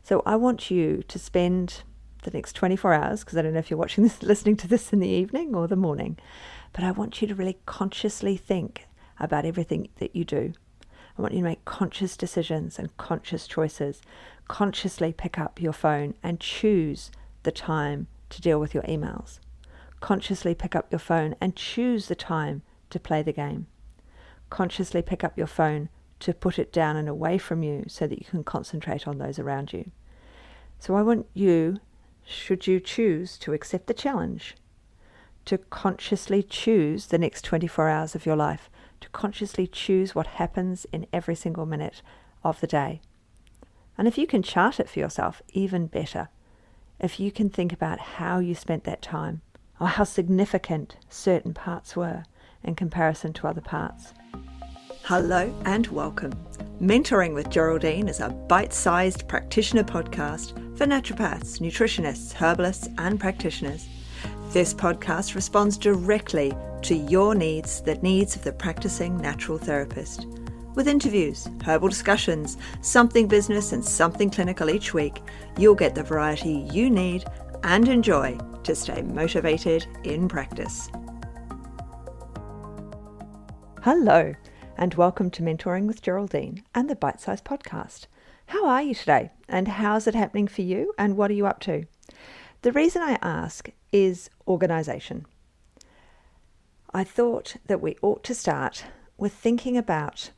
So I want you to spend the next 24 hours, because I don't know if you're watching this, listening to this in the evening or the morning, but I want you to really consciously think about everything that you do. I want you to make conscious decisions and conscious choices. Consciously pick up your phone and choose the time to deal with your emails. Consciously pick up your phone and choose the time to play the game. Consciously pick up your phone to put it down and away from you so that you can concentrate on those around you. So I want you, should you choose to accept the challenge, to consciously choose the next 24 hours of your life, to consciously choose what happens in every single minute of the day. And if you can chart it for yourself, even better. If you can think about how you spent that time, or how significant certain parts were in comparison to other parts. Hello and welcome. Mentoring with Geraldine is a bite-sized practitioner podcast for naturopaths, nutritionists, herbalists and practitioners. This podcast responds directly to your needs, the needs of the practicing natural therapist. With interviews, herbal discussions, something business and something clinical each week, you'll get the variety you need and enjoy to stay motivated in practice. Hello, and welcome to Mentoring with Geraldine and the Bite Size Podcast. How are you today? And how's it happening for you? And what are you up to? The reason I ask is organisation. I thought that we ought to start with thinking about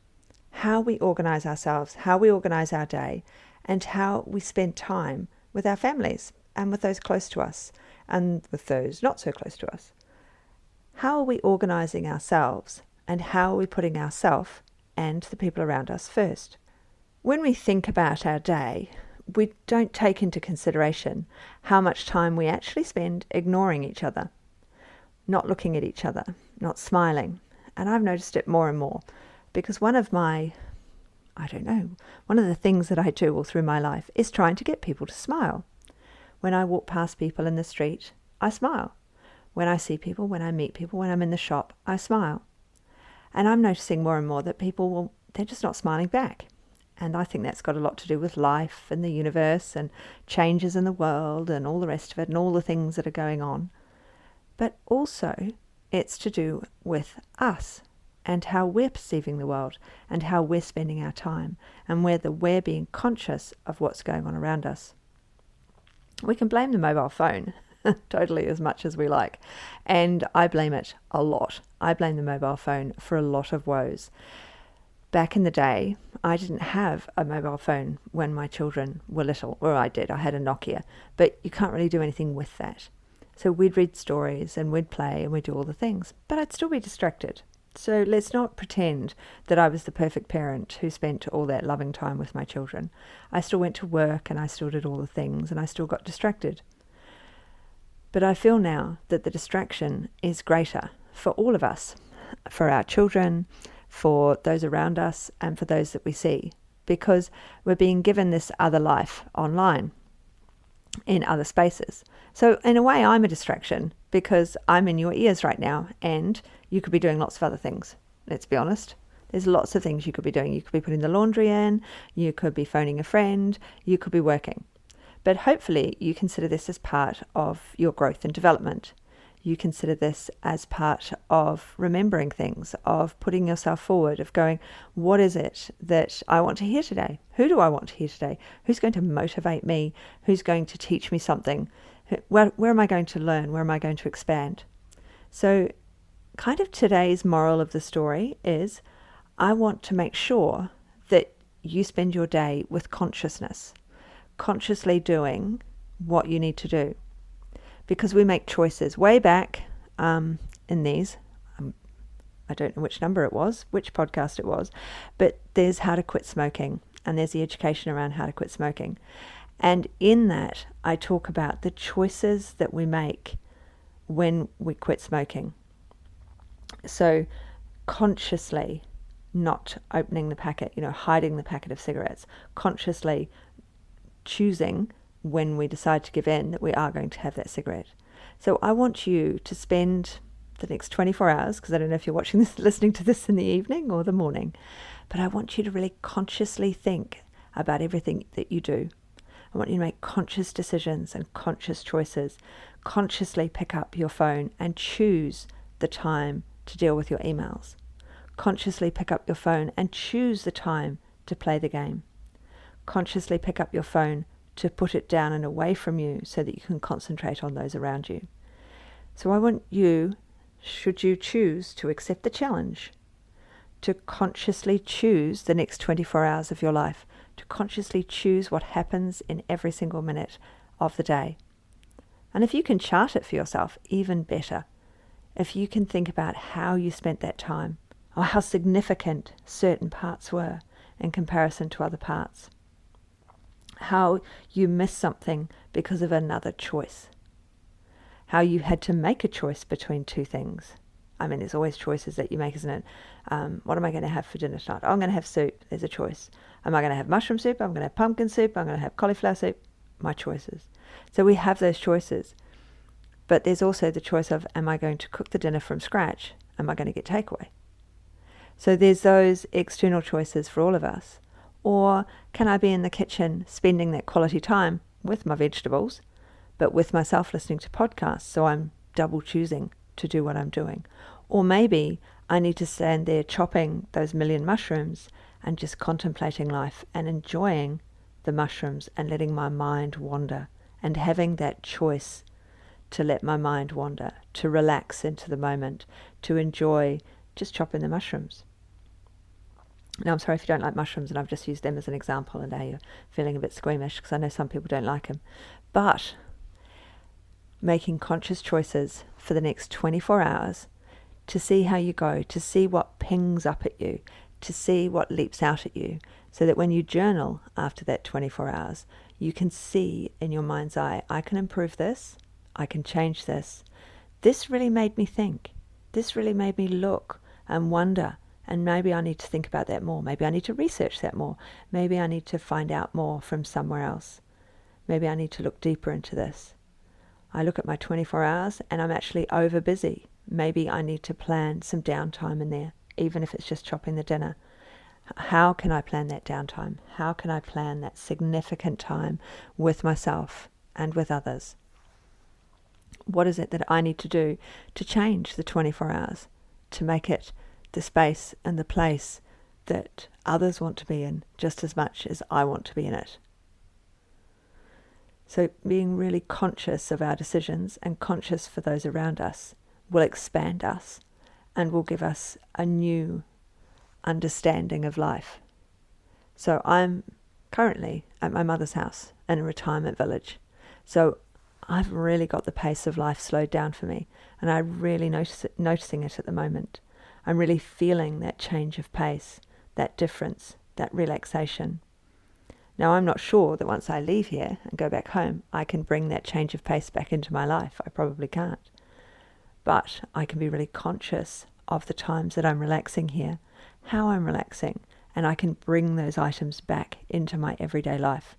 how we organise ourselves, how we organise our day, and how we spend time with our families and with those close to us and with those not so close to us. How are we organising ourselves? And how are we putting ourselves and the people around us first? When we think about our day, we don't take into consideration how much time we actually spend ignoring each other, not looking at each other, not smiling. And I've noticed it more and more because one of the things that I do all through my life is trying to get people to smile. When I walk past people in the street, I smile. When I see people, when I meet people, when I'm in the shop, I smile. And I'm noticing more and more that they're just not smiling back. And I think that's got a lot to do with life and the universe and changes in the world and all the rest of it and all the things that are going on. But also it's to do with us and how we're perceiving the world and how we're spending our time and whether we're being conscious of what's going on around us. We can blame the mobile phone totally as much as we like. And I blame it a lot. I blame the mobile phone for a lot of woes. Back in the day, I didn't have a mobile phone when my children were little. Or I did. I had a Nokia. But you can't really do anything with that. So we'd read stories and we'd play and we'd do all the things. But I'd still be distracted. So let's not pretend that I was the perfect parent who spent all that loving time with my children. I still went to work and I still did all the things and I still got distracted. But I feel now that the distraction is greater for all of us, for our children, for those around us, and for those that we see, because we're being given this other life online, in other spaces. So in a way, I'm a distraction because I'm in your ears right now, and you could be doing lots of other things. Let's be honest. There's lots of things you could be doing. You could be putting the laundry in, you could be phoning a friend, you could be working. But hopefully you consider this as part of your growth and development. You consider this as part of remembering things, of putting yourself forward, of going, what is it that I want to hear today? Who do I want to hear today? Who's going to motivate me? Who's going to teach me something? Where am I going to learn? Where am I going to expand? So kind of today's moral of the story is I want to make sure that you spend your day with consciousness. Consciously doing what you need to do, because we make choices way back in these. I don't know which number it was, which podcast it was, but there's how to quit smoking and there's the education around how to quit smoking. And in that, I talk about the choices that we make when we quit smoking. So consciously not opening the packet, hiding the packet of cigarettes, consciously choosing when we decide to give in that we are going to have that cigarette. So I want you to spend the next 24 hours, because I don't know if you're watching this, listening to this in the evening or the morning, but I want you to really consciously think about everything that you do. I want you to make conscious decisions and conscious choices. Consciously pick up your phone and choose the time to deal with your emails. Consciously pick up your phone and choose the time to play the game. Consciously pick up your phone to put it down and away from you so that you can concentrate on those around you. So I want you, should you choose to accept the challenge, to consciously choose the next 24 hours of your life, to consciously choose what happens in every single minute of the day. And if you can chart it for yourself, even better. If you can think about how you spent that time, or how significant certain parts were in comparison to other parts. How you missed something because of another choice. How you had to make a choice between two things. I mean, there's always choices that you make, isn't it? What am I going to have for dinner tonight? Oh, I'm going to have soup. There's a choice. Am I going to have mushroom soup? I'm going to have pumpkin soup. I'm going to have cauliflower soup. My choices. So we have those choices. But there's also the choice of, am I going to cook the dinner from scratch? Am I going to get takeaway? So there's those external choices for all of us. Or can I be in the kitchen spending that quality time with my vegetables, but with myself listening to podcasts, so I'm double choosing to do what I'm doing? Or maybe I need to stand there chopping those million mushrooms and just contemplating life and enjoying the mushrooms and letting my mind wander and having that choice to let my mind wander, to relax into the moment, to enjoy just chopping the mushrooms. Now, I'm sorry if you don't like mushrooms, and I've just used them as an example, and now you're feeling a bit squeamish, because I know some people don't like them. But making conscious choices for the next 24 hours to see how you go, to see what pings up at you, to see what leaps out at you, so that when you journal after that 24 hours, you can see in your mind's eye, I can improve this, I can change this. This really made me think. This really made me look and wonder. And maybe I need to think about that more. Maybe I need to research that more. Maybe I need to find out more from somewhere else. Maybe I need to look deeper into this. I look at my 24 hours and I'm actually over busy. Maybe I need to plan some downtime in there, even if it's just chopping the dinner. How can I plan that downtime? How can I plan that significant time with myself and with others? What is it that I need to do to change the 24 hours, to make it the space and the place that others want to be in just as much as I want to be in it? So being really conscious of our decisions and conscious for those around us will expand us and will give us a new understanding of life. So I'm currently at my mother's house in a retirement village. So I've really got the pace of life slowed down for me, and I'm really noticing it at the moment. I'm really feeling that change of pace, that difference, that relaxation. Now, I'm not sure that once I leave here and go back home, I can bring that change of pace back into my life. I probably can't. But I can be really conscious of the times that I'm relaxing here, how I'm relaxing, and I can bring those items back into my everyday life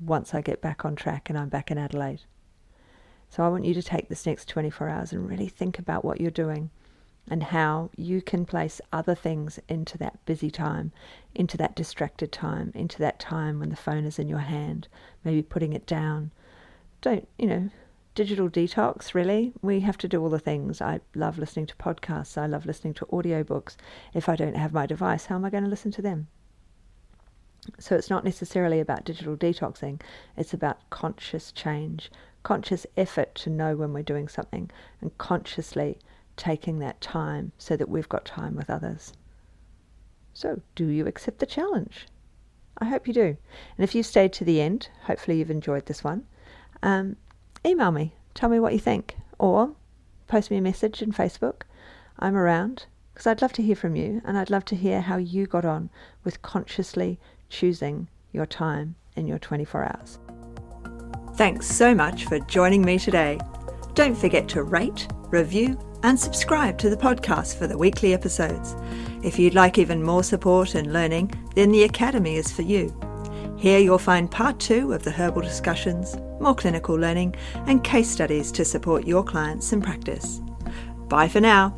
once I get back on track and I'm back in Adelaide. So I want you to take this next 24 hours and really think about what you're doing and how you can place other things into that busy time, into that distracted time, into that time when the phone is in your hand, maybe putting it down. Don't, digital detox, really. We have to do all the things. I love listening to podcasts. I love listening to audiobooks. If I don't have my device, how am I going to listen to them? So it's not necessarily about digital detoxing. It's about conscious change, conscious effort to know when we're doing something, and consciously taking that time so that we've got time with others. So, do you accept the challenge? I hope you do. And if you've stayed to the end, hopefully you've enjoyed this one. Email me, tell me what you think, or post me a message in Facebook. I'm around, because I'd love to hear from you, and I'd love to hear how you got on with consciously choosing your time in your 24 hours. Thanks so much for joining me today. Don't forget to rate, review, and subscribe to the podcast for the weekly episodes. If you'd like even more support and learning, then the Academy is for you. Here you'll find part 2 of the herbal discussions, more clinical learning, and case studies to support your clients in practice. Bye for now.